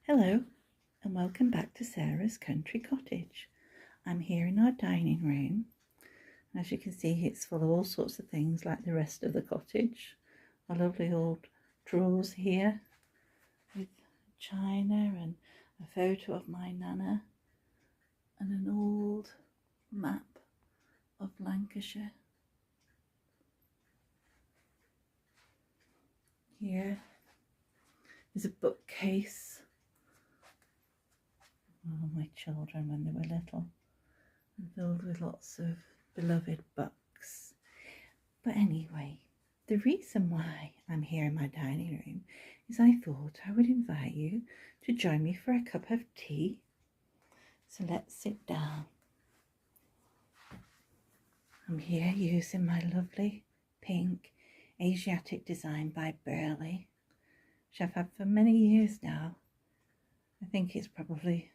Hello and welcome back to Sarah's Country Cottage. I'm here in our dining room. As you can see, it's full of all sorts of things like the rest of the cottage. A lovely old drawers here with china and a photo of my nana and an old map of Lancashire. Here is a bookcase. Oh, my children when they were little, and filled with lots of beloved books. But anyway, the reason why I'm here in my dining room is I thought I would invite you to join me for a cup of tea. So let's sit down. I'm here using my lovely pink Asiatic design by Burley, which I've had for many years now. I think it's probably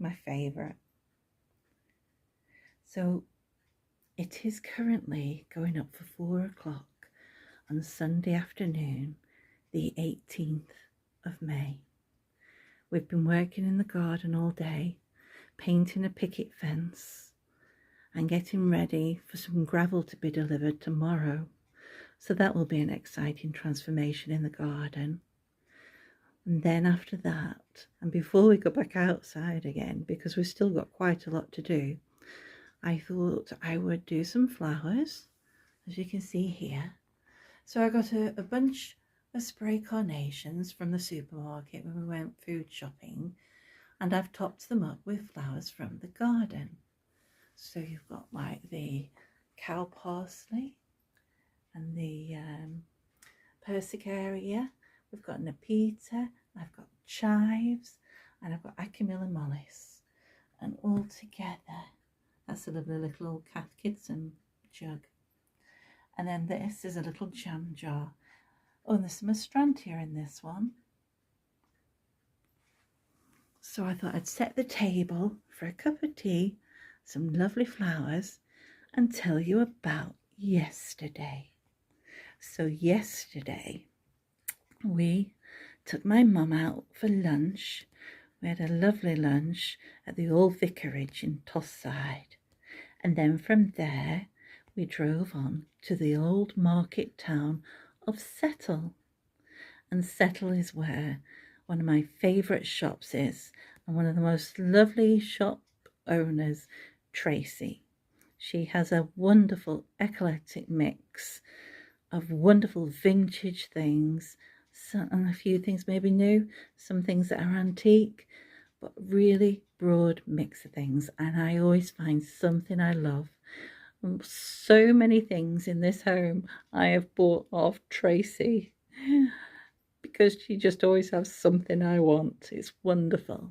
my favourite. So it is currently going up for 4 o'clock on Sunday afternoon, the 18th of May. We've been working in the garden all day, painting a picket fence and getting ready for some gravel to be delivered tomorrow. So that will be an exciting transformation in the garden. And then after that, and before we go back outside again, because we've still got quite a lot to do, I thought I would do some flowers, as you can see here. So I got a bunch of spray carnations from the supermarket when we went food shopping, and I've topped them up with flowers from the garden. So you've got like the cow parsley and the persicaria. We've got Nepeta, I've got chives, and I've got Acamilla mollis. And all together, that's a lovely little old Cath Kidston jug. And then this is a little jam jar. Oh, and there's some astrantia in this one. So I thought I'd set the table for a cup of tea, some lovely flowers, and tell you about yesterday. So yesterday, we took my mum out for lunch. We had a lovely lunch at the old vicarage in Tosside. And then from there, we drove on to the old market town of Settle. And Settle is where one of my favourite shops is, and one of the most lovely shop owners, Tracy. She has a wonderful eclectic mix of wonderful vintage things, and a few things maybe new, some things that are antique, but really broad mix of things. And I always find something I love. So many things in this home I have bought off Tracy because she just always has something I want. It's wonderful.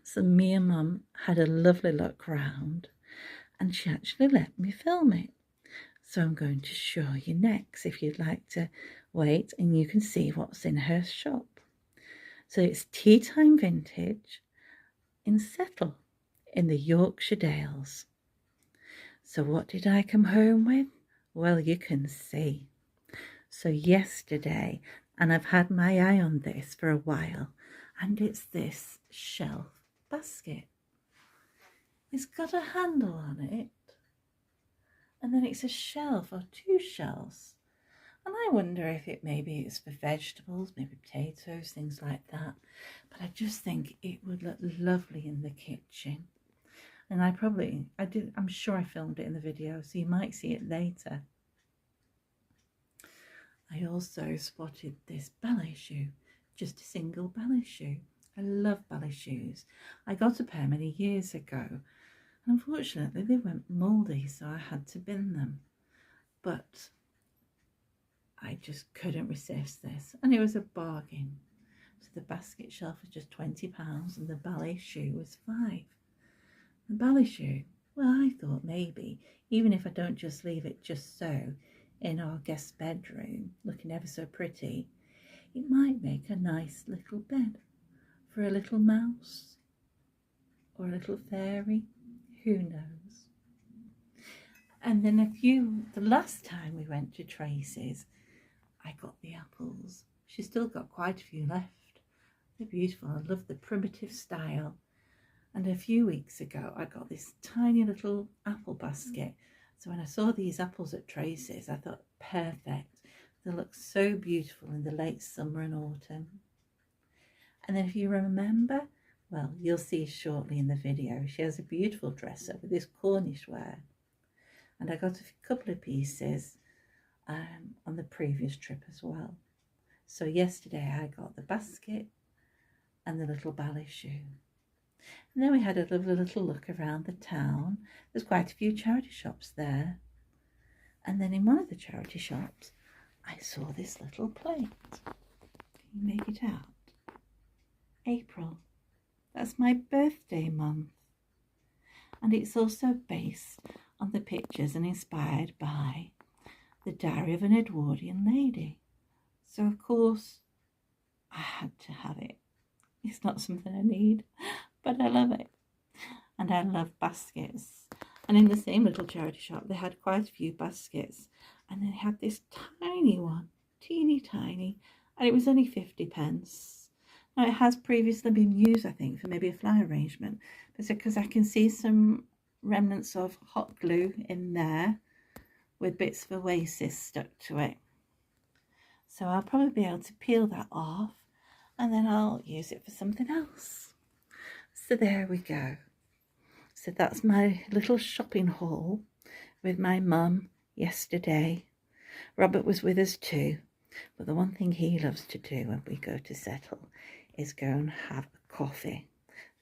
So me and Mum had a lovely look round, and she actually let me film it. So I'm going to show you next if you'd like to wait, and you can see what's in her shop. So it's Teatime Vintage in Settle in the Yorkshire Dales. So what did I come home with? Well, you can see. So yesterday, and I've had my eye on this for a while, and it's this shelf basket. It's got a handle on it, and then it's a shelf or two shelves. And I wonder if it's for vegetables, maybe potatoes, things like that. But I just think it would look lovely in the kitchen. And I'm sure I filmed it in the video, so you might see it later. I also spotted this ballet shoe, just a single ballet shoe. I love ballet shoes. I got a pair many years ago. Unfortunately, they went mouldy, so I had to bin them. But I just couldn't resist this, and it was a bargain. So the basket shelf was just £20 and the ballet shoe was £5. The ballet shoe, well, I thought maybe, even if I don't just leave it just so in our guest bedroom, looking ever so pretty, it might make a nice little bed for a little mouse or a little fairy, who knows. And then the last time we went to Tracy's, I got the apples. She's still got quite a few left. They're beautiful. I love the primitive style. And a few weeks ago, I got this tiny little apple basket. So when I saw these apples at Tracy's, I thought, perfect. They look so beautiful in the late summer and autumn. And then if you remember, well, you'll see shortly in the video, she has a beautiful dresser with this Cornish ware. And I got a couple of pieces on the previous trip as well. So yesterday I got the basket and the little ballet shoe. And then we had a lovely little look around the town. There's quite a few charity shops there. And then in one of the charity shops, I saw this little plate. Can you make it out? April. That's my birthday month. And it's also based on the pictures and inspired by the Diary of an Edwardian Lady. So of course, I had to have it. It's not something I need, but I love it. And I love baskets. And in the same little charity shop, they had quite a few baskets. And they had this tiny one, teeny tiny, and it was only 50p. Now it has previously been used, I think, for maybe a flower arrangement. But because I can see some remnants of hot glue in there with bits of oasis stuck to it. So I'll probably be able to peel that off and then I'll use it for something else. So there we go. So that's my little shopping haul with my mum yesterday. Robert was with us too, but the one thing he loves to do when we go to settle is go and have a coffee.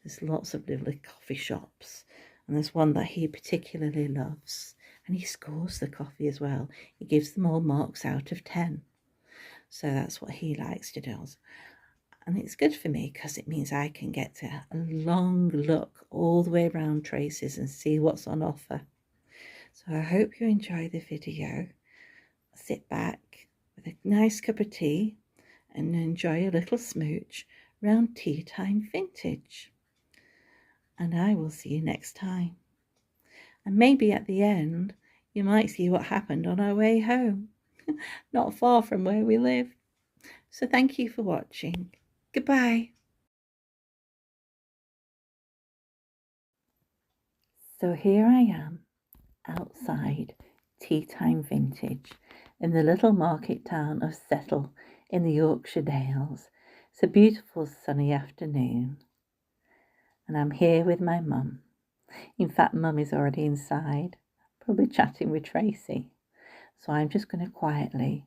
There's lots of lovely coffee shops, and there's one that he particularly loves, and he scores the coffee as well. He gives them all marks out of 10. So that's what he likes to do. And it's good for me because it means I can get to a long look all the way around Tracy's and see what's on offer. So I hope you enjoy the video. Sit back with a nice cup of tea and enjoy a little smooch round Teatime Vintage. And I will see you next time. And maybe at the end, you might see what happened on our way home. Not far from where we live. So thank you for watching. Goodbye. So here I am outside Teatime Vintage in the little market town of Settle in the Yorkshire Dales. It's a beautiful sunny afternoon and I'm here with my mum. In fact, mum is already inside, probably chatting with Tracy. So I'm just going to quietly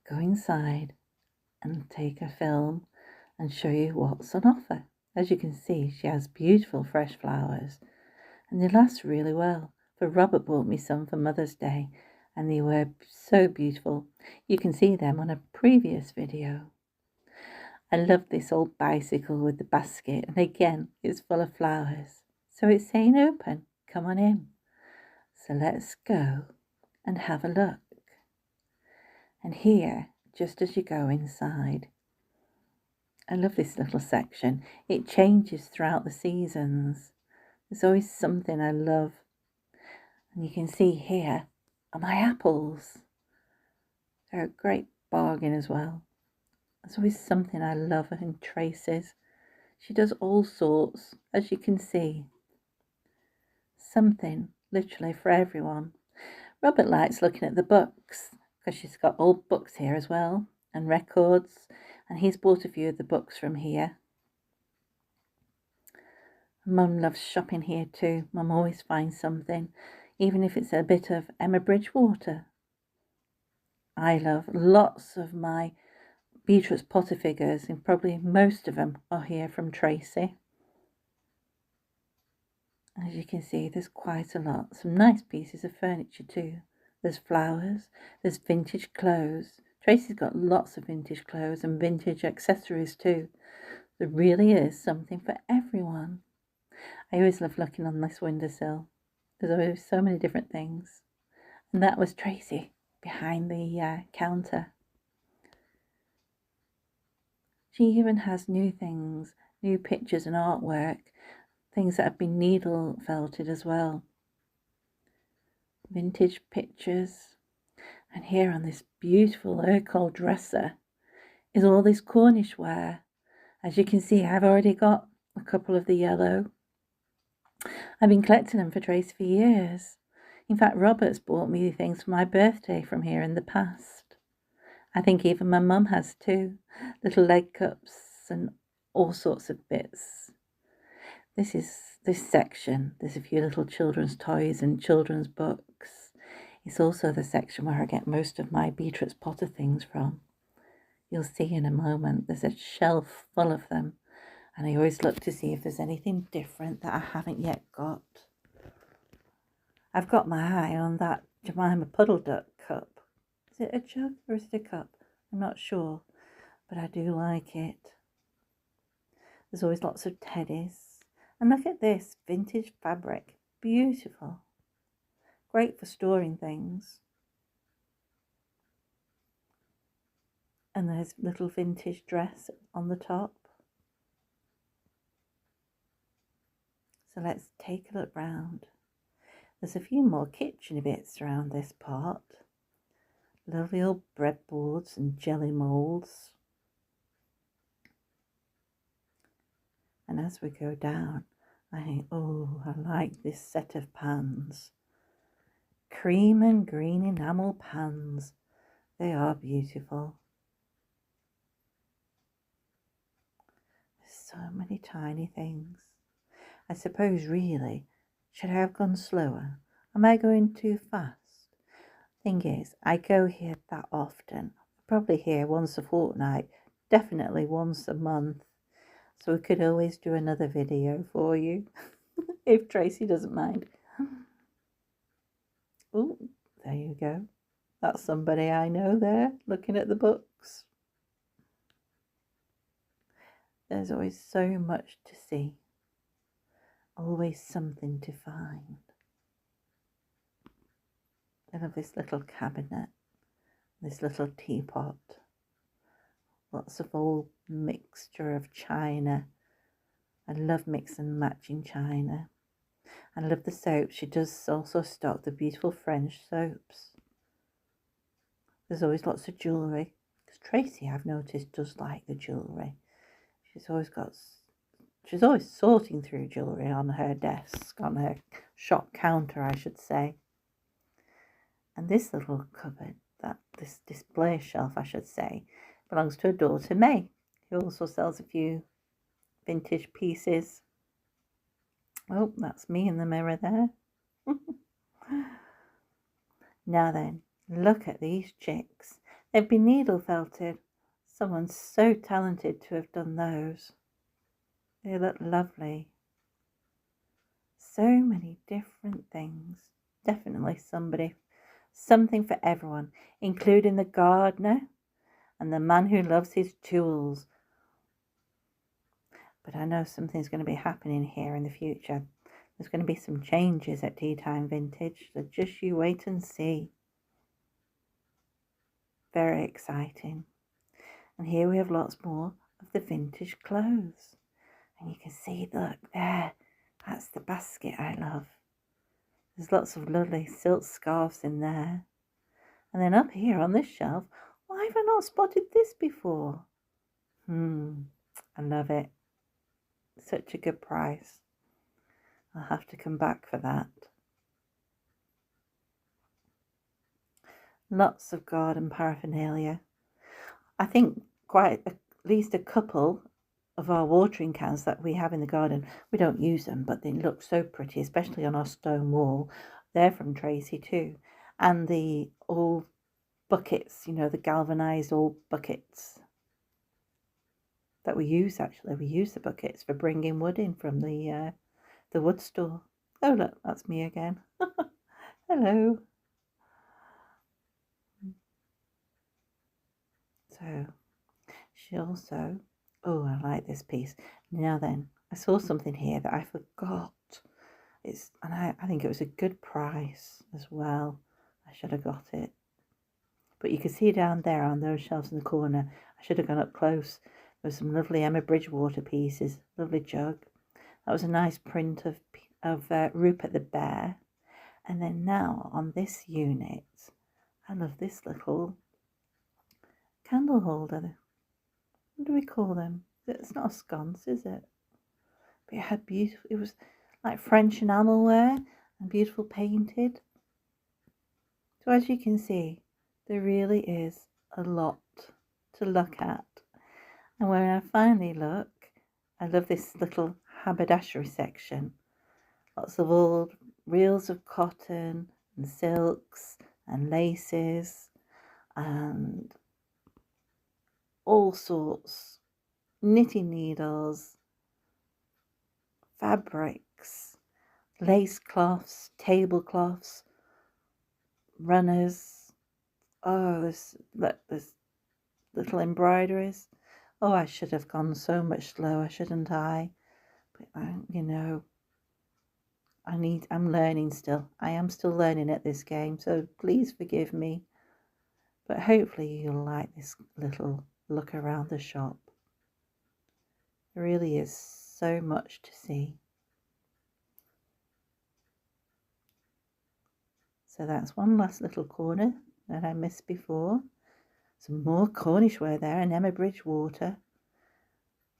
go inside and take a film and show you what's on offer. As you can see, she has beautiful fresh flowers and they last really well. For Robert bought me some for Mother's Day and they were so beautiful. You can see them on a previous video. I love this old bicycle with the basket, and again it's full of flowers. So it's saying open, come on in. So let's go and have a look. And here, just as you go inside, I love this little section. It changes throughout the seasons. There's always something I love. And you can see here are my apples. They're a great bargain as well. There's always something I love in Tracy's. She does all sorts, as you can see. Something literally for everyone. Robert likes looking at the books because she's got old books here as well and records, and he's bought a few of the books from here. Mum loves shopping here too. Mum always finds something, even if it's a bit of Emma Bridgewater. I love lots of my Beatrix Potter figures, and probably most of them are here from Tracy. As you can see, there's quite a lot. Some nice pieces of furniture too. There's flowers, there's vintage clothes. Tracy's got lots of vintage clothes and vintage accessories too. There really is something for everyone. I always love looking on this windowsill. There's always so many different things. And that was Tracy behind the counter. She even has new things, new pictures and artwork, things that have been needle felted as well. Vintage pictures. And here on this beautiful Urkel dresser is all this Cornish ware. As you can see, I've already got a couple of the yellow. I've been collecting them for Tracy for years. In fact, Robert's bought me things for my birthday from here in the past. I think even my mum has too. Little leg cups and all sorts of bits. This section. There's a few little children's toys and children's books. It's also the section where I get most of my Beatrix Potter things from. You'll see in a moment. There's a shelf full of them. And I always look to see if there's anything different that I haven't yet got. I've got my eye on that Jemima Puddle Duck cup. Is it a jug or is it a cup? I'm not sure, but I do like it. There's always lots of teddies. And look at this, vintage fabric. Beautiful. Great for storing things. And there's a little vintage dress on the top. So let's take a look round. There's a few more kitchen bits around this part. Lovely old breadboards and jelly moulds. And as we go down, I think, oh, I like this set of pans. Cream and green enamel pans. They are beautiful. There's so many tiny things. I suppose really, should I have gone slower? Am I going too fast? Thing is, I go here that often. Probably here once a fortnight, definitely once a month. So we could always do another video for you, if Tracy doesn't mind. Oh, there you go. That's somebody I know there, looking at the books. There's always so much to see. Always something to find. I love this little cabinet, this little teapot. Lots of old mixture of china. I love mix and matching china. I love the soaps. She does also stock the beautiful French soaps. There's always lots of jewellery. Because Tracy, I've noticed, does like the jewellery. She's always sorting through jewellery on her desk, on her shop counter, I should say. And this little cupboard, this display shelf, I should say, belongs to her daughter May, who also sells a few vintage pieces. Oh, that's me in the mirror there. Now then, look at these chicks. They've been needle felted. Someone's so talented to have done those. They look lovely. So many different things. Definitely something for everyone, including the gardener and the man who loves his tools. But I know something's going to be happening here in the future. There's going to be some changes at Teatime Vintage, so just you wait and see. Very exciting. And here we have lots more of the vintage clothes. And you can see, look there, that's the basket I love. There's lots of lovely silk scarves in there. And then up here on this shelf, why have I not spotted this before? I love it. Such a good price. I'll have to come back for that. Lots of garden paraphernalia. I think at least a couple of our watering cans that we have in the garden, we don't use them, but they look so pretty, especially on our stone wall. They're from Tracy too. And the old buckets, you know, the galvanised old buckets that we use, actually. We use the buckets for bringing wood in from the wood store. Oh, look, that's me again. Hello. So, she also, oh, I like this piece. Now then, I saw something here that I forgot. And I think it was a good price as well. I should have got it. But you can see down there on those shelves in the corner, I should have gone up close. There was some lovely Emma Bridgewater pieces, lovely jug. That was a nice print of Rupert the Bear. And then now on this unit, I love this little candle holder. What do we call them? It's not a sconce, is it? But it had beautiful, it was like French enamelware and beautiful painted. So as you can see, there really is a lot to look at. And when I finally look, I love this little haberdashery section. Lots of old reels of cotton and silks and laces and all sorts, knitting needles, fabrics, lace cloths, tablecloths, runners. Oh, there's little embroideries. Oh, I should have gone so much slower, shouldn't I? But you know, I'm learning still. I am still learning at this game, so please forgive me. But hopefully you'll like this little look around the shop. There really is so much to see. So that's one last little corner that I missed before. Some more Cornish ware there, and Emma Bridgewater.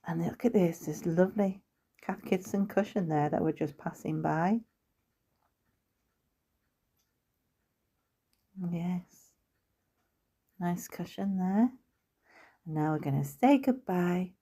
And look at this lovely Cath Kidston cushion there that we're just passing by. Yes, nice cushion there. And now we're going to say goodbye